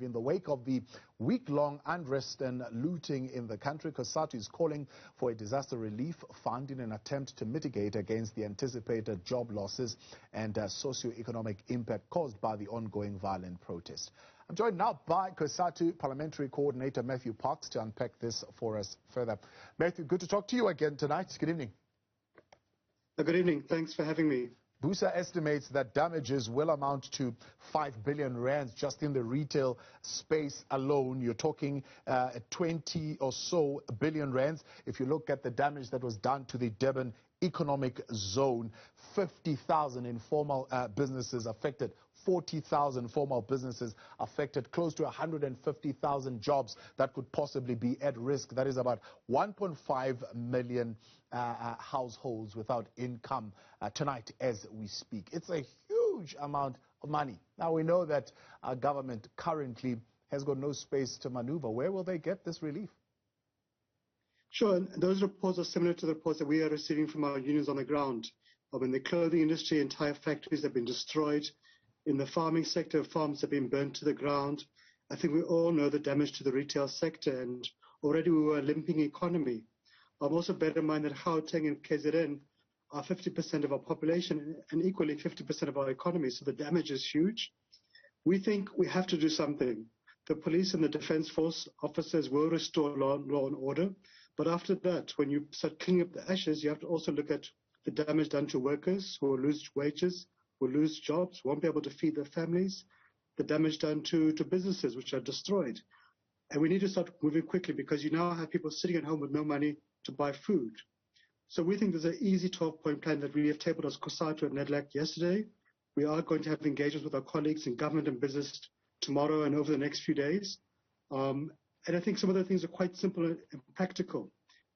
In the wake of the week-long unrest and looting in the country, Cosatu is calling for a disaster relief fund in an attempt to mitigate against the anticipated job losses and socio-economic impact caused by the ongoing violent protest. I'm joined now by Cosatu Parliamentary Coordinator Matthew Parks to unpack this for us further. Matthew, good to talk to you again tonight. Good evening. Good evening. Thanks for having me. BUSA estimates that damages will amount to 5 billion rands just in the retail space alone. You're talking 20 or so billion rands. If you look at the damage that was done to the Durban economic zone, 50,000 informal businesses affected, 40,000 formal businesses affected, close to 150,000 jobs that could possibly be at risk. That is about 1.5 million households without income tonight as we speak. It's a huge amount of money. Now we know that our government currently has got no space to maneuver. Where will they get this relief? Sure, and those reports are similar to the reports that we are receiving from our unions on the ground. In the clothing industry, entire factories have been destroyed. In the farming sector, farms have been burnt to the ground. I think we all know the damage to the retail sector, and already we were a limping economy. Also bear in mind that Gauteng and KZN are 50% of our population and equally 50% of our economy, so the damage is huge. We think we have to do something. The police and the defense force officers will restore law and order. But after that, when you start cleaning up the ashes, you have to also look at the damage done to workers who will lose wages, will lose jobs, won't be able to feed their families, the damage done to businesses which are destroyed. And we need to start moving quickly because you now have people sitting at home with no money to buy food. So we think there's an easy 12-point plan that we have tabled as Cosatu and NEDLAC yesterday. We are going to have engagements with our colleagues in government and business tomorrow and over the next few days. And I think some of the things are quite simple and practical.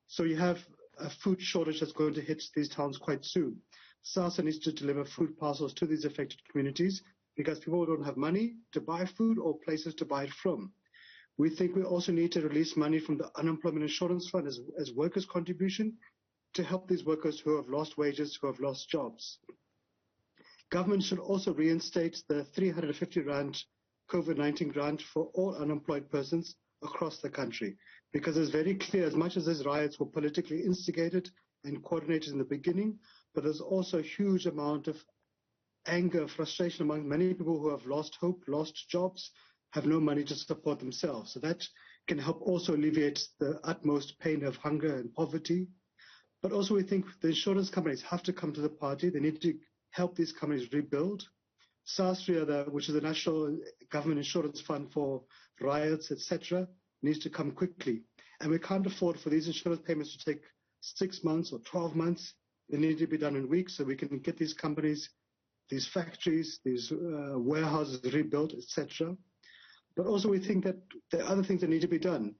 So you have a food shortage that's going to hit these towns quite soon. SASSA needs to deliver food parcels to these affected communities because people don't have money to buy food or places to buy it from. We think we also need to release money from the Unemployment Insurance Fund as workers' contribution to help these workers who have lost wages, who have lost jobs. Government should also reinstate the 350 Rand COVID-19 grant for all unemployed persons across the country, because it's very clear, as much as these riots were politically instigated and coordinated in the beginning, but there's also a huge amount of anger, frustration among many people who have lost hope, lost jobs, have no money to support themselves. So that can help also alleviate the utmost pain of hunger and poverty. But also we think the insurance companies have to come to the party. They need to help these companies rebuild. SASRIA, which is the National Government Insurance Fund for riots, etc., needs to come quickly. And we can't afford for these insurance payments to take 6 months or 12 months. They need to be done in weeks so we can get these companies, these factories, these warehouses rebuilt, etc. But also we think that there are other things that need to be done.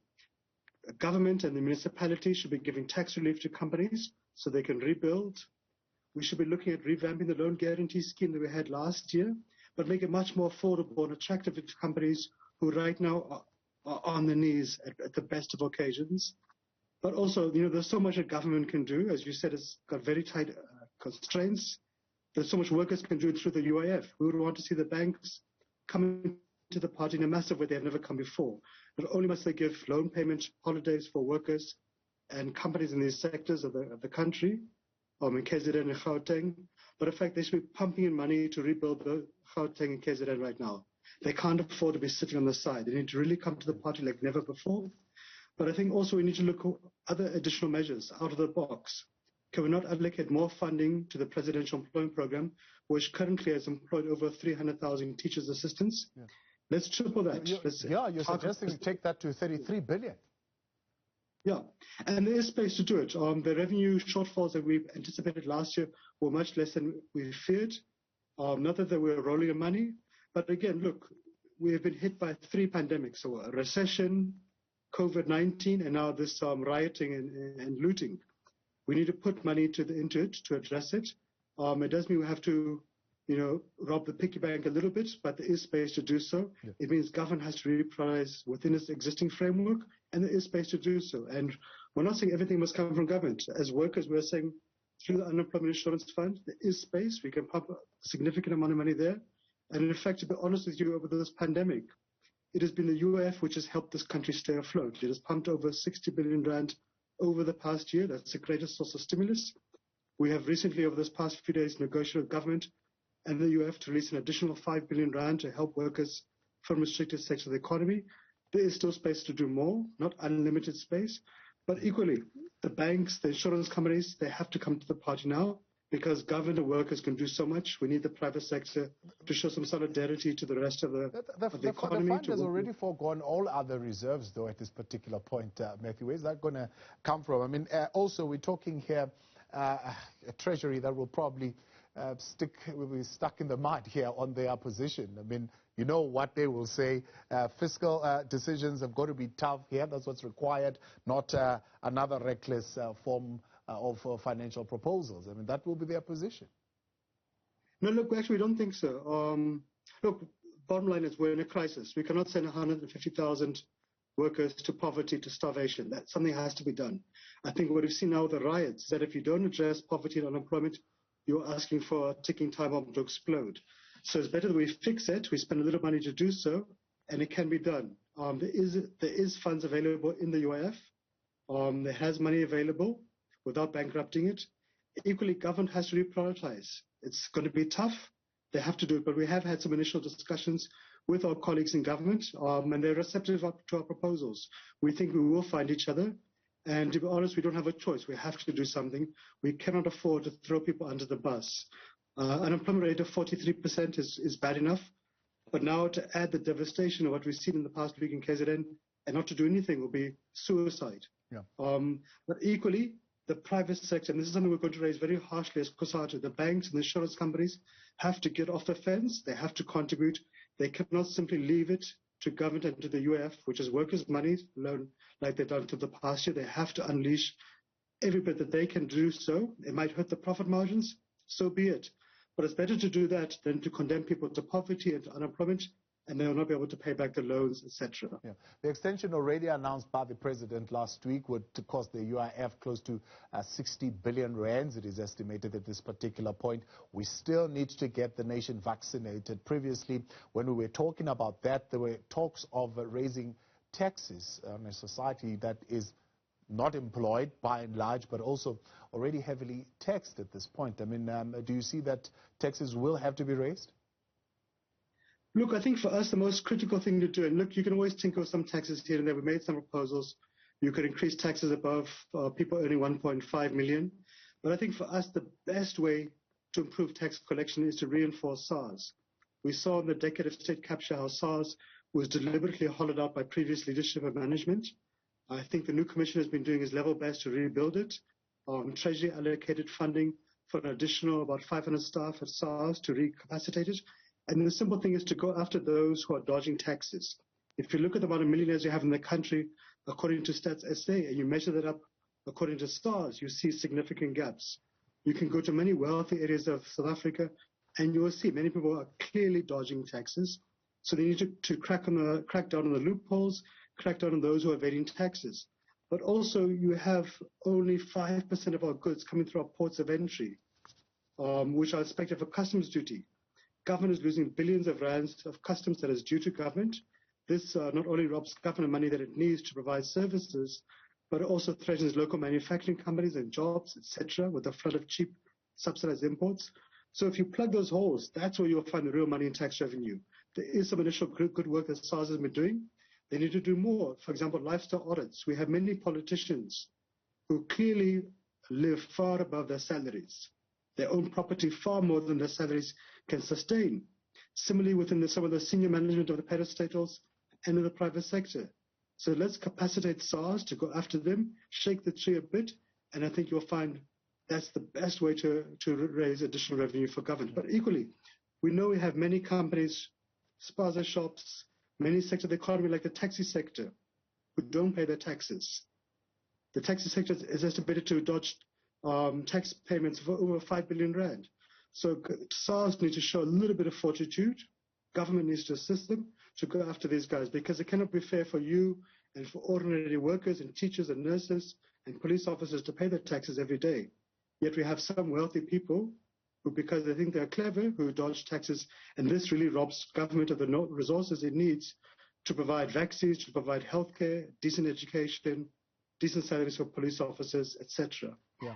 The government and the municipality should be giving tax relief to companies so they can rebuild. We should be looking at revamping the loan guarantee scheme that we had last year, but make it much more affordable and attractive to companies who right now are on their knees at the best of occasions. But also, there's so much a government can do. As you said, it's got very tight constraints. There's so much workers can do through the UIF. We would want to see the banks coming to the party in a massive way they have never come before. Not only must they give loan payment holidays for workers and companies in these sectors of the country, in KZN and Gauteng, but in fact they should be pumping in money to rebuild the Gauteng and KZN right now. They can't afford to be sitting on the side. They need to really come to the party like never before. But I think also we need to look at other additional measures out of the box. Can we not allocate more funding to the Presidential Employment Program, which currently has employed over 300,000 teachers' assistants? Yeah. Let's triple that. You're suggesting we take that to 33 billion. Yeah, and there is space to do it. The revenue shortfalls that we anticipated last year were much less than we feared. Not that they were rolling in money, but again, look, we have been hit by 3 pandemics. So a recession, COVID-19, and now this rioting and looting. We need to put money into it to address it. It does mean we have to, rob the piggy bank a little bit, but there is space to do so. Yeah. It means government has to reprioritize within its existing framework, and there is space to do so. And we're not saying everything must come from government. As workers, we're saying through the Unemployment Insurance Fund, there is space. We can pump a significant amount of money there. And in fact, to be honest with you, over this pandemic, it has been the UAF which has helped this country stay afloat. It has pumped over 60 billion rand over the past year. That's the greatest source of stimulus. We have recently, over this past few days, negotiated with government and the UAF to release an additional 5 billion rand to help workers from restricted sectors of the economy. There is still space to do more, not unlimited space, but equally, the banks, the insurance companies, they have to come to the party now, because government and workers can do so much. We need the private sector to show some solidarity to the rest of the economy. The fund has already foregone all other reserves, though, at this particular point, Matthew. Where's that going to come from? I mean, also, we're talking here a treasury that will probably will be stuck in the mud here on their position. I mean, you know what they will say. Fiscal decisions have got to be tough here. That's what's required, not another reckless form of financial proposals. I mean, that will be their position. No, look, actually, we don't think so. Look, bottom line is we're in a crisis. We cannot send 150,000 workers to poverty, to starvation. That something has to be done. I think what we've seen now with the riots is that if you don't address poverty and unemployment, you're asking for a ticking time bomb to explode. So it's better that we fix it. We spend a little money to do so, and it can be done. There is funds available in the UIF. There has money available without bankrupting it. Equally, government has to reprioritize. It's going to be tough. They have to do it, but we have had some initial discussions with our colleagues in government, and they're receptive to our proposals. We think we will find each other. And to be honest, we don't have a choice. We have to do something. We cannot afford to throw people under the bus. Unemployment rate of 43% is bad enough. But now to add the devastation of what we've seen in the past week in KZN and not to do anything will be suicide. Yeah. But equally, the private sector, and this is something we're going to raise very harshly as Cosatu, the banks and the insurance companies have to get off the fence. They have to contribute. They cannot simply leave it to government and to the UF, which is workers' money, loan like they've done to the past year. They have to unleash every bit that they can do so. It might hurt the profit margins, so be it. But it's better to do that than to condemn people to poverty and to unemployment, and they will not be able to pay back the loans, etc. Yeah. The extension already announced by the president last week would cost the UIF close to 60 billion rands. It is estimated at this particular point. We still need to get the nation vaccinated. Previously, when we were talking about that, there were talks of raising taxes on a society that is not employed by and large, but also already heavily taxed at this point. I mean, do you see that taxes will have to be raised? Look, I think for us, the most critical thing to do, and look, you can always tinker with some taxes here and there. We made some proposals. You could increase taxes above people earning 1.5 million. But I think for us, the best way to improve tax collection is to reinforce SARS. We saw in the decade of state capture how SARS was deliberately hollowed out by previous leadership and management. I think the new commission has been doing his level best to rebuild it. Treasury allocated funding for an additional about 500 staff at SARS to recapacitate it. And the simple thing is to go after those who are dodging taxes. If you look at the amount of millionaires you have in the country, according to Stats SA, and you measure that up according to SARS, you see significant gaps. You can go to many wealthy areas of South Africa, and you will see many people are clearly dodging taxes. So they need to crack down on the loopholes, crack down on those who are evading taxes. But also, you have only 5% of our goods coming through our ports of entry, which are expected for customs duty. Government is losing billions of rands of customs that is due to government. This not only robs government money that it needs to provide services, but it also threatens local manufacturing companies and jobs, etc., with a flood of cheap subsidized imports. So if you plug those holes, that's where you'll find the real money in tax revenue. There is some initial good work that SARS has been doing. They need to do more. For example, lifestyle audits. We have many politicians who clearly live far above their salaries. They own property far more than their salaries can sustain. Similarly, within some of the senior management of the parastatals and in the private sector. So let's capacitate SARS to go after them, shake the tree a bit, and I think you'll find that's the best way to raise additional revenue for government. But equally, we know we have many companies, spaza shops, many sectors of the economy like the taxi sector who don't pay their taxes. The taxi sector is estimated to dodge tax payments of over 5 billion rand. So SARS needs to show a little bit of fortitude. Government needs to assist them to go after these guys, because it cannot be fair for you and for ordinary workers and teachers and nurses and police officers to pay their taxes every day. Yet we have some wealthy people who, because they think they're clever, who dodge taxes, and this really robs government of the resources it needs to provide vaccines, to provide healthcare, decent education, decent salaries for police officers, etc. Yeah.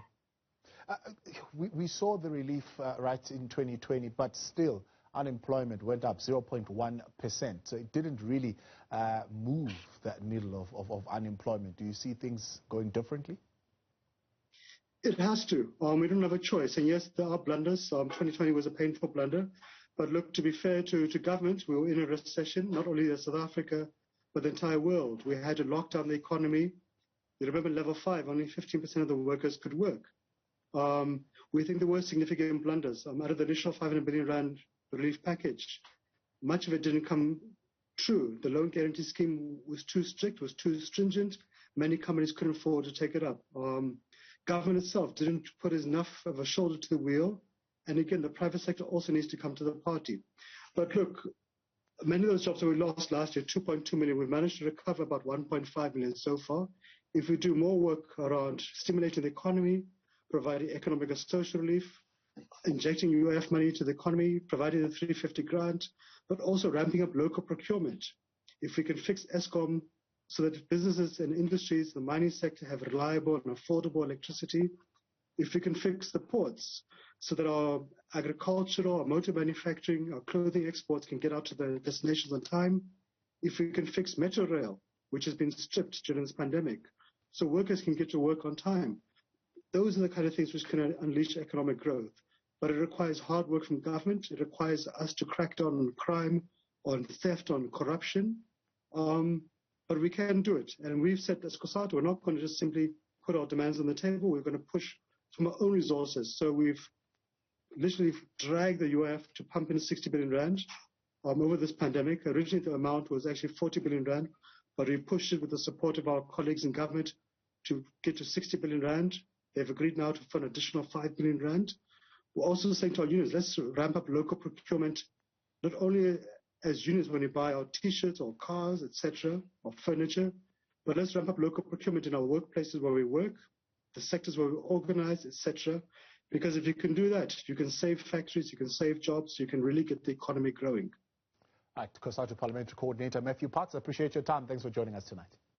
We saw the relief right in 2020, but still unemployment went up 0.1%. So it didn't really move that needle of unemployment. Do you see things going differently? It has to. We don't have a choice. And yes, there are blunders. 2020 was a painful blunder. But look, to be fair to government, we were in a recession, not only in South Africa, but the entire world. We had to lock down the economy. You remember level 5, only 15% of the workers could work. We think there were significant blunders. Out of the initial 500 billion rand relief package, much of it didn't come true. The loan guarantee scheme was too strict, was too stringent. Many companies couldn't afford to take it up. Government itself didn't put enough of a shoulder to the wheel. And again, the private sector also needs to come to the party. But look, many of those jobs that we lost last year, 2.2 million, we've managed to recover about 1.5 million so far. If we do more work around stimulating the economy, providing economic and social relief, injecting UF money into the economy, providing the 350 grant, but also ramping up local procurement. If we can fix ESCOM so that businesses and industries, the mining sector, have reliable and affordable electricity, if we can fix the ports so that our agricultural, our motor manufacturing, our clothing exports can get out to the destinations on time, if we can fix metro rail, which has been stripped during this pandemic, so workers can get to work on time. Those are the kind of things which can unleash economic growth. But it requires hard work from government. It requires us to crack down on crime, on theft, on corruption. But we can do it. And we've said as Cosatu, we're not going to just simply put our demands on the table. We're going to push from our own resources. So we've literally dragged the UF to pump in 60 billion rand over this pandemic. Originally, the amount was actually 40 billion rand, but we pushed it with the support of our colleagues in government to get to 60 billion rand. They've agreed now to fund an additional 5 billion rand. We're also saying to our unions, let's ramp up local procurement, not only as unions when we buy our T-shirts or cars, etc., or furniture, but let's ramp up local procurement in our workplaces where we work, the sectors where we organize, etc. Because if you can do that, you can save factories, you can save jobs, you can really get the economy growing. Right, Cosatu Parliamentary Coordinator Matthew Potts, appreciate your time. Thanks for joining us tonight.